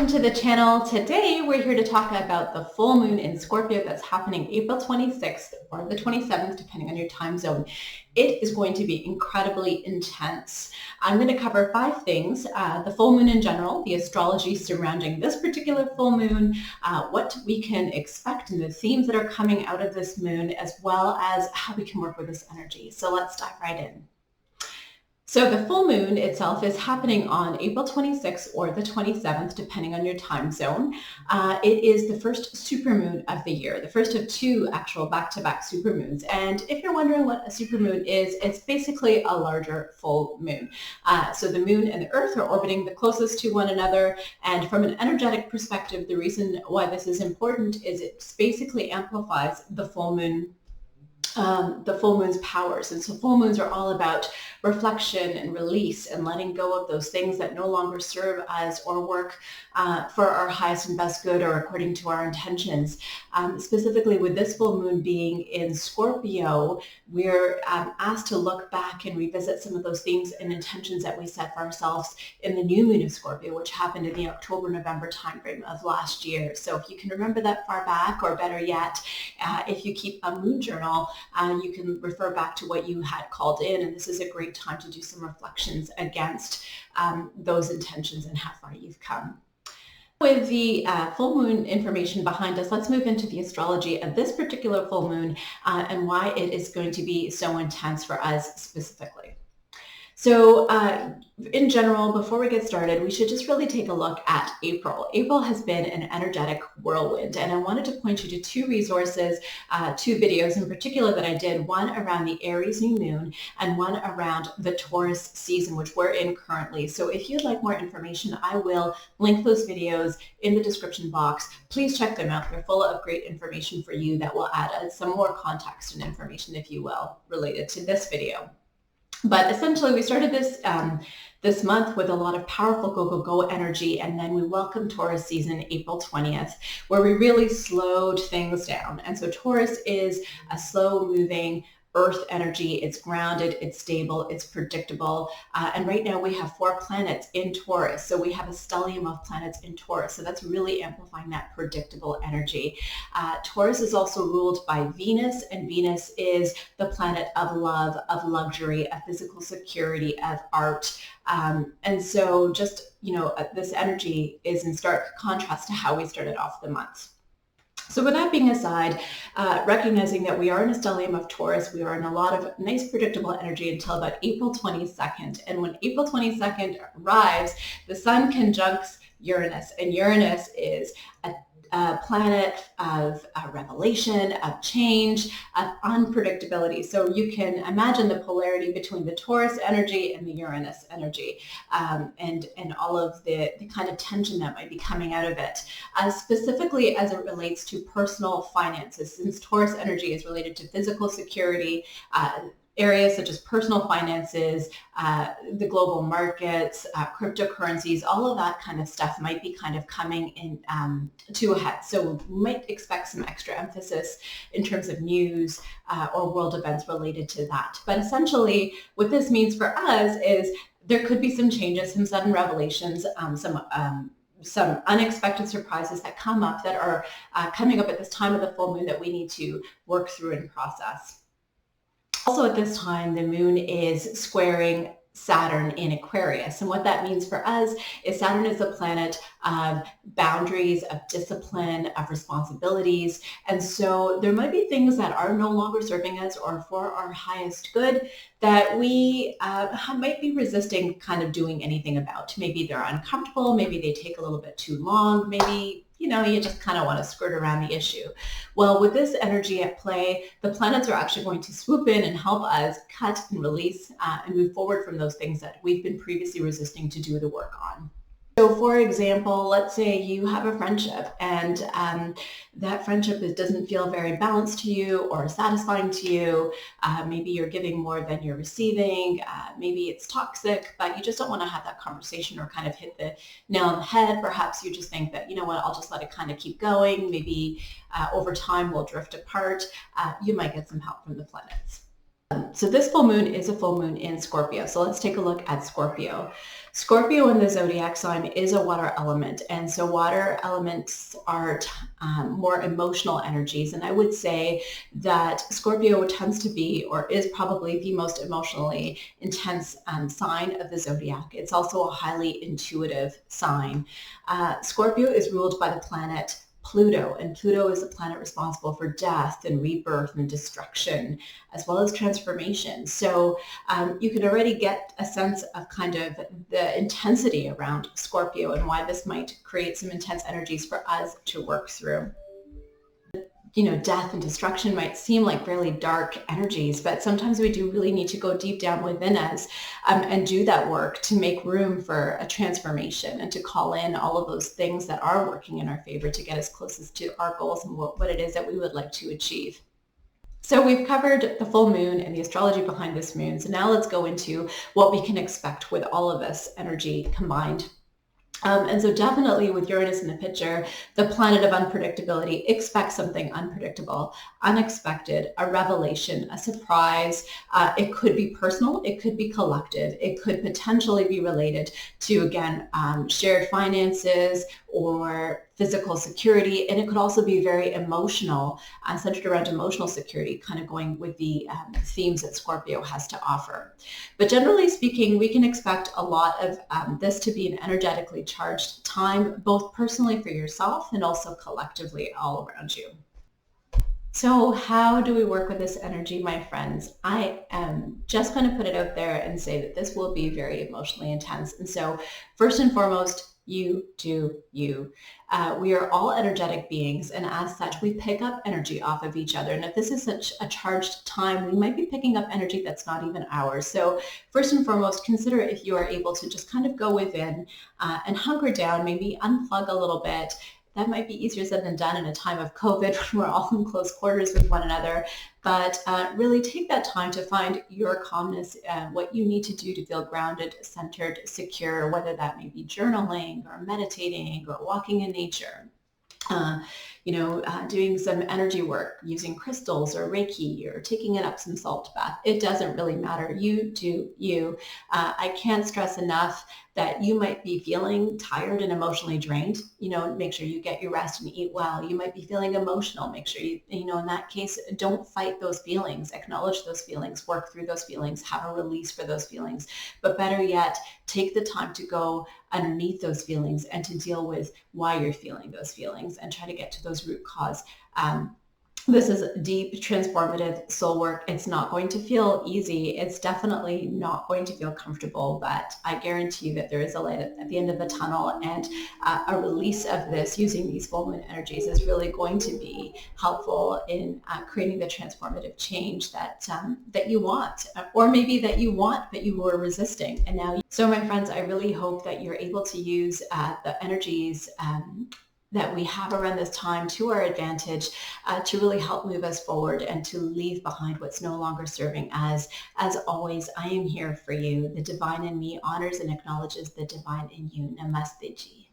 welcome to the channel. Today we're here to talk about the full moon in Scorpio that's happening April 26th or the 27th, depending on your time zone. It is going to be incredibly intense. I'm going to cover 5 things: the full moon in general, the astrology surrounding this particular full moon, what we can expect and the themes that are coming out of this moon, as well as how we can work with this energy. So let's dive right in. So the full moon itself is happening on April 26th or the 27th, depending on your time zone. It is the first supermoon of the year, the first of 2 actual back-to-back supermoons. And if you're wondering what a supermoon is, it's basically a larger full moon. So the moon and the earth are orbiting the closest to one another. And from an energetic perspective, the reason why this is important is it basically amplifies the full moon. The full moon's powers. And so full moons are all about reflection and release and letting go of those things that no longer serve us or work for our highest and best good or according to our intentions. Specifically with this full moon being in Scorpio, we're asked to look back and revisit some of those themes and intentions that we set for ourselves in the new moon of Scorpio, which happened in the October-November timeframe of last year. So if you can remember that far back, or better yet, if you keep a moon journal, you can refer back to what you had called in, and this is a great time to do some reflections against those intentions and how far you've come. With the full moon information behind us, let's move into the astrology of this particular full moon and why it is going to be so intense for us specifically. So in general, before we get started, we should just really take a look at April. April has been an energetic whirlwind, and I wanted to point you to 2 resources, 2 videos in particular that I did, one around the Aries new moon and one around the Taurus season, which we're in currently. So if you'd like more information, I will link those videos in the description box. Please check them out. They're full of great information for you that will add some more context and information, if you will, related to this video. But essentially, we started this month with a lot of powerful go energy, and then we welcomed Taurus season April 20th, where we really slowed things down. And so Taurus is a slow-moving earth energy. It's grounded, it's stable, it's predictable. And right now we have 4 planets in Taurus. So we have a stellium of planets in Taurus. So that's really amplifying that predictable energy. Taurus is also ruled by Venus, and Venus is the planet of love, of luxury, of physical security, of art. And so just, this energy is in stark contrast to how we started off the month. So with that being aside, recognizing that we are in a stellium of Taurus, we are in a lot of nice predictable energy until about April 22nd. And when April 22nd arrives, the sun conjuncts Uranus, and Uranus is a planet of revelation, of change, of unpredictability. So you can imagine the polarity between the Taurus energy and the Uranus energy, and all of the kind of tension that might be coming out of it, specifically as it relates to personal finances, since Taurus energy is related to physical security, areas such as personal finances, the global markets, cryptocurrencies, all of that kind of stuff might be kind of coming in to a head. So we might expect some extra emphasis in terms of news or world events related to that. But essentially what this means for us is there could be some changes, some sudden revelations, some unexpected surprises that come up that are coming up at this time of the full moon that we need to work through and process. Also at this time, the moon is squaring Saturn in Aquarius. And what that means for us is Saturn is a planet of boundaries, of discipline, of responsibilities. And so there might be things that are no longer serving us or for our highest good that we might be resisting kind of doing anything about. Maybe they're uncomfortable, maybe they take a little bit too long, maybe you just kind of want to skirt around the issue. Well, with this energy at play, the planets are actually going to swoop in and help us cut and release and move forward from those things that we've been previously resisting to do the work on. So for example, let's say you have a friendship and that friendship doesn't feel very balanced to you or satisfying to you. Maybe you're giving more than you're receiving. Maybe it's toxic, but you just don't want to have that conversation or kind of hit the nail on the head. Perhaps you just think that, I'll just let it kind of keep going. Maybe over time we'll drift apart. You might get some help from the planets. So this full moon is a full moon in Scorpio. So let's take a look at Scorpio. Scorpio in the zodiac sign is a water element. And so water elements are more emotional energies. And I would say that Scorpio tends to be, or is probably the most emotionally intense sign of the zodiac. It's also a highly intuitive sign. Scorpio is ruled by the planet Pluto, and Pluto is the planet responsible for death and rebirth and destruction, as well as transformation. So you can already get a sense of kind of the intensity around Scorpio and why this might create some intense energies for us to work through. You know, death and destruction might seem like really dark energies, but sometimes we do really need to go deep down within us and do that work to make room for a transformation and to call in all of those things that are working in our favor to get us closest to our goals and what it is that we would like to achieve. So we've covered the full moon and the astrology behind this moon. So now let's go into what we can expect with all of this energy combined. And so definitely with Uranus in the picture, the planet of unpredictability, expect something unpredictable, unexpected, a revelation, a surprise. It could be personal, it could be collective, it could potentially be related to, again, shared finances or physical security. And it could also be very emotional, centered around emotional security, kind of going with the themes that Scorpio has to offer. But generally speaking, we can expect a lot of this to be an energetically charged time, both personally for yourself and also collectively all around you. So how do we work with this energy, my friends? I am just going to put it out there and say that this will be very emotionally intense. And so first and foremost, you do you. We are all energetic beings, and as such, we pick up energy off of each other. And if this is such a charged time, we might be picking up energy that's not even ours. So first and foremost, consider if you are able to just kind of go within and hunker down, maybe unplug a little bit. That might be easier said than done in a time of COVID when we're all in close quarters with one another. But really take that time to find your calmness, what you need to do to feel grounded, centered, secure, whether that may be journaling or meditating or walking in nature. Doing some energy work using crystals or Reiki or taking an Epsom salt bath. It doesn't really matter. You do you. I can't stress enough that you might be feeling tired and emotionally drained. Make sure you get your rest and eat well. You might be feeling emotional. Make sure in that case, don't fight those feelings. Acknowledge those feelings. Work through those feelings. Have a release for those feelings. But better yet, take the time to go underneath those feelings and to deal with why you're feeling those feelings and try to get to those root cause. This is deep, transformative soul work. It's not going to feel easy. It's definitely not going to feel comfortable, but I guarantee that there is a light at the end of the tunnel, and a release of this using these full moon energies is really going to be helpful in creating the transformative change that you want, or maybe that you want but you were resisting. And now, so my friends, I really hope that you're able to use the energies that we have around this time to our advantage to really help move us forward and to leave behind what's no longer serving us. As always, I am here for you. The divine in me honors and acknowledges the divine in you. Namaste Ji.